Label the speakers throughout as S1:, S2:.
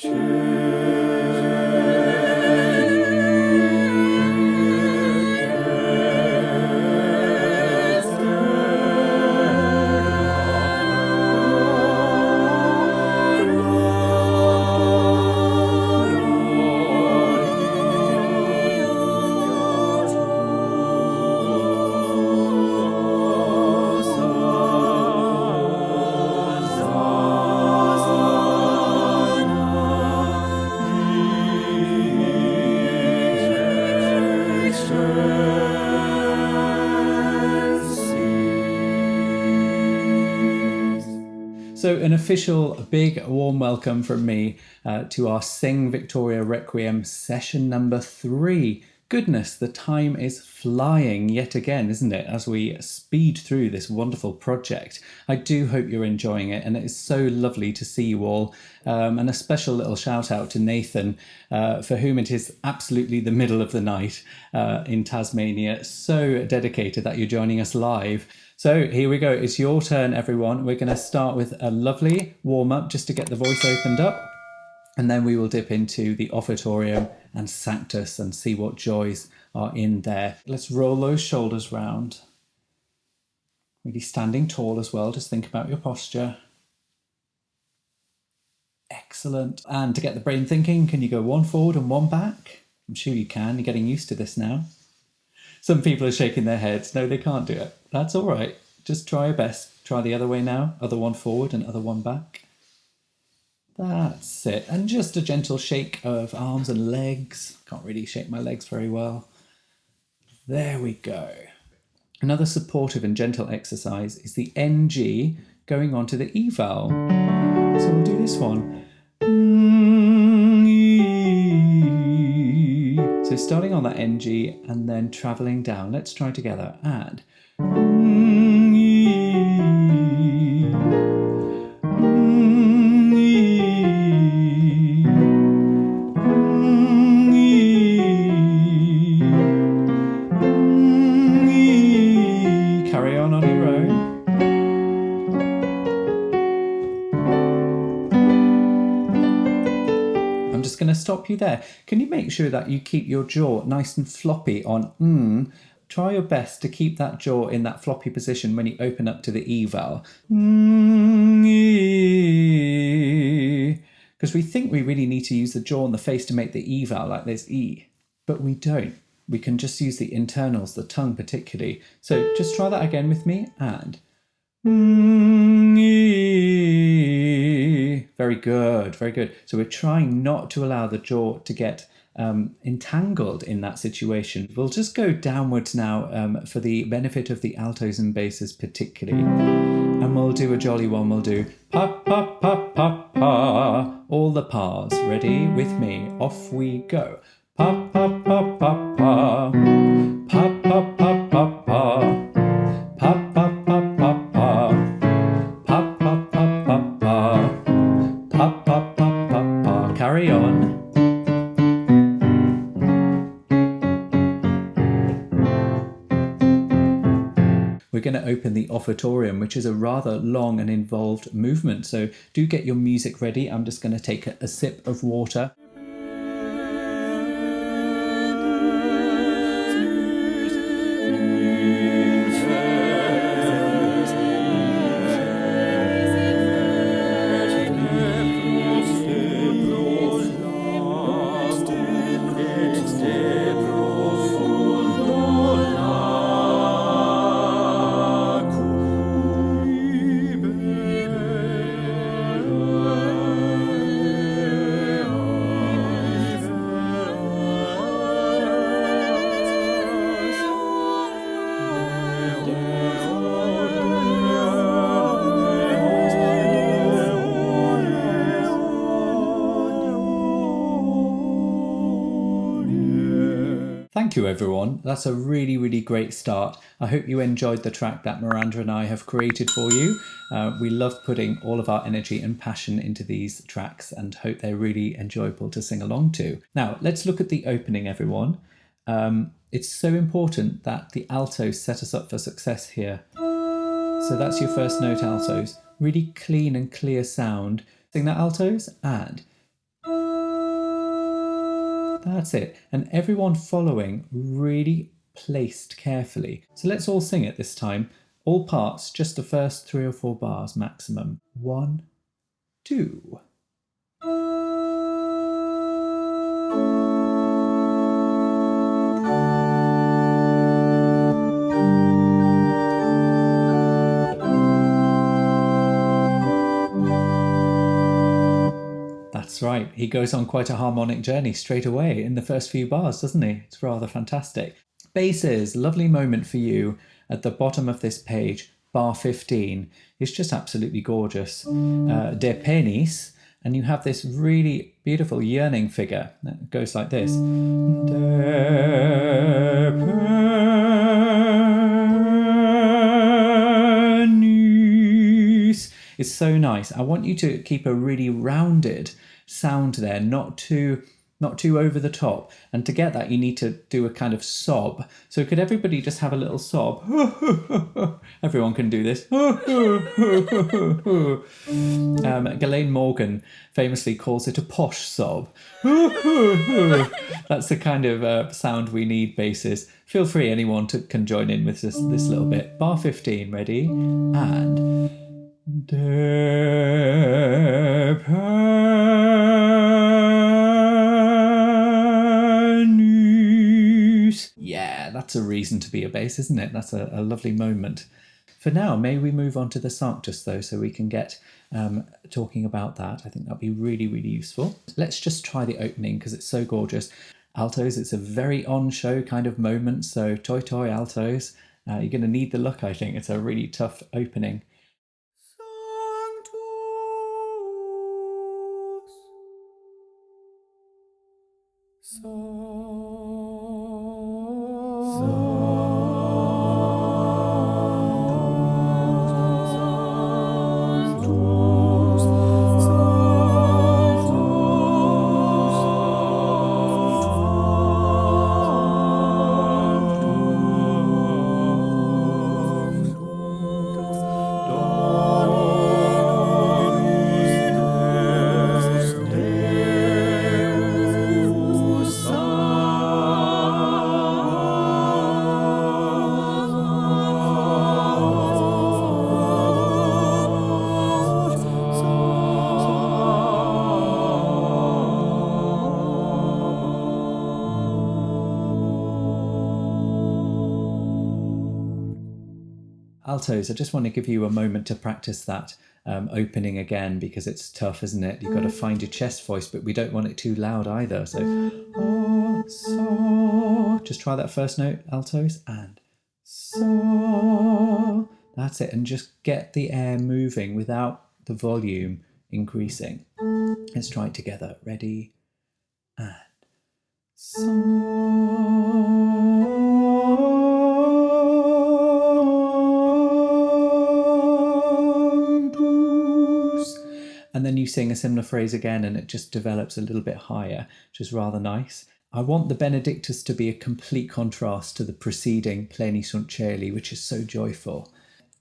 S1: So an official big warm welcome from me to our Sing Victoria Requiem session number 3. Goodness, the time is flying yet again, isn't it, as we speed through this wonderful project. I do hope you're enjoying it, and it is so lovely to see you all. And a special little shout out to Nathan, for whom it is absolutely the middle of the night in Tasmania. So dedicated that you're joining us live. So here we go. It's your turn, everyone. We're going to start with a lovely warm-up just to get the voice opened up. And then we will dip into the offertorium and Sanctus and see what joys are in there. Let's roll those shoulders round. Really standing tall as well. Just think about your posture. Excellent. And to get the brain thinking, can you go one forward and one back? I'm sure you can. You're getting used to this now. Some people are shaking their heads. No, they can't do it. That's all right. Just try your best. Try the other way now. Other one forward and other one back. That's it. And just a gentle shake of arms and legs. Can't really shake my legs very well. There we go. Another supportive and gentle exercise is the NG going on to the E vowel. So we'll do this one. So starting on that NG and then travelling down. Let's try together. And carry on your own. I'm just going to stop you there. Can you make sure that you keep your jaw nice and floppy on Try your best to keep that jaw in that floppy position when you open up to the E vowel. Because we think we really need to use the jaw and the face to make the E vowel like this E, but we don't. We can just use the internals, the tongue particularly. So just try that again with me, and very good, very good. So we're trying not to allow the jaw to get entangled in that situation. We'll just go downwards now for the benefit of the altos and basses particularly. And we'll do a jolly one. We'll do pa, pa, pa, pa, pa. All the pas. Ready? With me. Off we go. Pa, pa, pa, pa, pa. Pa, pa, pa, pa, pa. Pa, pa, pa, pa, pa. Pa, pa, pa, pa, pa. Pa, pa, pa, pa, pa. Carry on. We're going to open the offertorium, which is a rather long and involved movement. So do get your music ready. I'm just going to take a sip of water. Thank you, everyone. That's a really, really great start. I hope you enjoyed the track that Miranda and I have created for you. We love putting all of our energy and passion into these tracks and hope they're really enjoyable to sing along to. Now, let's look at the opening, everyone. It's so important that the altos set us up for success here. So that's your first note, altos. Really clean and clear sound. Sing that, altos, and That's it. And everyone following really placed carefully. So let's all sing it this time. All parts, just the first 3 or 4 bars maximum. 1, 2. That's right. He goes on quite a harmonic journey straight away in the first few bars, doesn't he? It's rather fantastic. Basses, lovely moment for you at the bottom of this page, bar 15. It's just absolutely gorgeous. De penis, and you have this really beautiful yearning figure that goes like this. De penis. It's so nice. I want you to keep a really rounded sound there, not too over the top. And to get that, you need to do a kind of sob. So could everybody just have a little sob? Everyone can do this. Ghislaine Morgan famously calls it a posh sob. That's the kind of sound we need, basses. Feel free, anyone can join in with this little bit. Bar 15, ready? And... Yeah, that's a reason to be a bass, isn't it? That's a lovely moment. For now, may we move on to the Sanctus, though, so we can get talking about that. I think that'd be really, really useful. Let's just try the opening, because it's so gorgeous. Altos, it's a very on-show kind of moment, so toi altos. You're going to need the look, I think. It's a really tough opening. Altos, I just want to give you a moment to practice that opening again, because it's tough, isn't it? You've got to find your chest voice, but we don't want it too loud either. So, so. Just try that first note, altos, and so. That's it, and just get the air moving without the volume increasing. Let's try it together. Ready? And so. And then you sing a similar phrase again and it just develops a little bit higher, which is rather nice. I want the Benedictus to be a complete contrast to the preceding Pleni sunt Caeli, which is so joyful.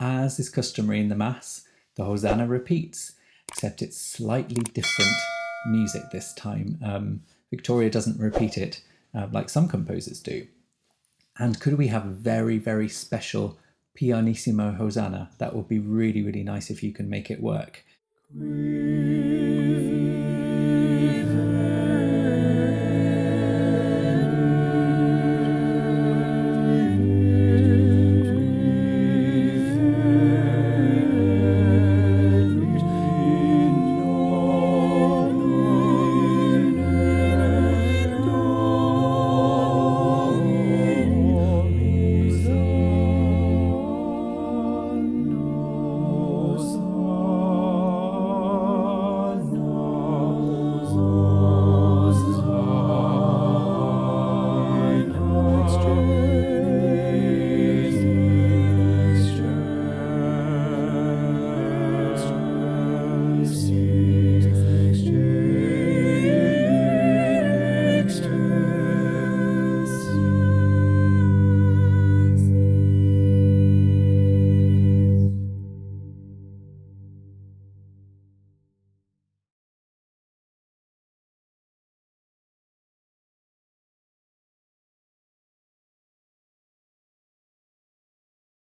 S1: As is customary in the Mass, the Hosanna repeats, except it's slightly different music this time. Victoria doesn't repeat it like some composers do. And could we have a very, very special pianissimo Hosanna? That would be really, really nice if you can make it work.